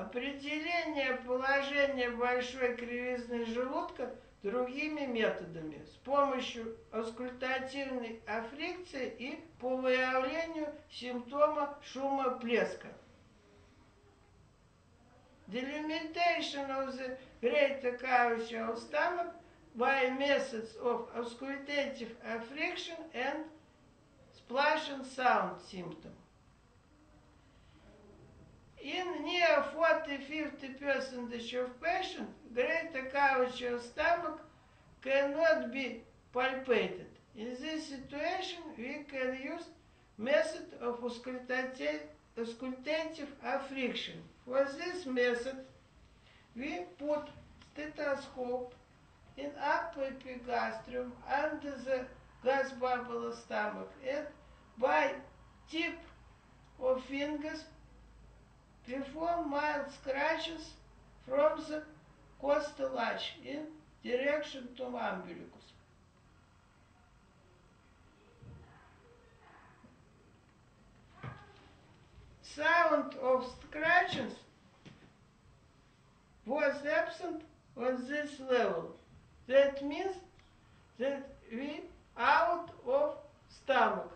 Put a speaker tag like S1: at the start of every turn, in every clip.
S1: Определение положения большой кривизны желудка другими методами, с помощью аускультативной аффрикции и по выявлению симптома шума плеска. Delimitation of the greater cavity of stomach by methods of auscultative affriction and splashing sound symptom. In near 40–50% of patients, greater cavity of stomach cannot be palpated. In this situation, we can use method of auscultative affriction. For this method, we put stethoscope in upper epigastrium under the gas bubble of stomach and by tip of fingers perform mild scratches from the costal arch in direction to umbilicus. Sound of scratches was absent on this level. That means that we out of stomach,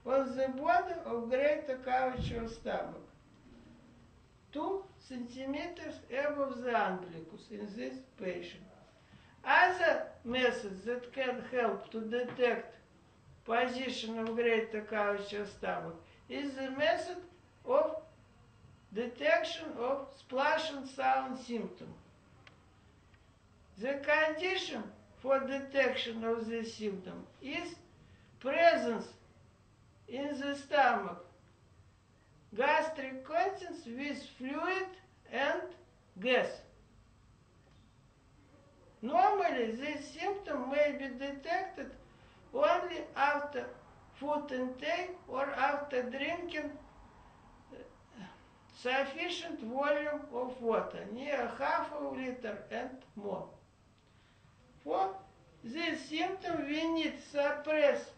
S1: on the border of greater cavity of stomach, 2 centimeters above the umbilicus in this patient. Other methods that can help to detect position of greater cavity of stomach is the method of detection of splashing sound symptom. The condition for detection of this symptom is presence in the stomach gastric contents with fluid and gas. Normally, this symptom may be detected only after food intake or after drinking sufficient volume of water, near half a liter and more. For this symptom, we need to suppress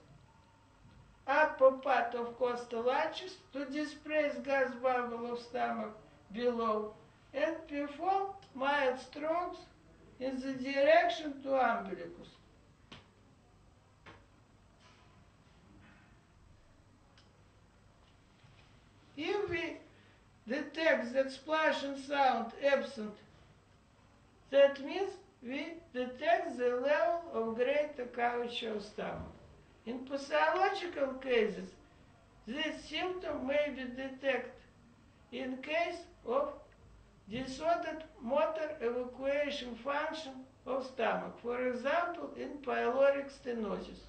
S1: upper part of costal arches to displace gas bubble of stomach below and perform mild strokes in the direction to umbilicus. If we detect that splashing sound absent, that means we detect the level of greater cavity of stomach. In pathological cases, this symptom may be detected in case of disordered motor evacuation function of stomach, for example, in pyloric stenosis.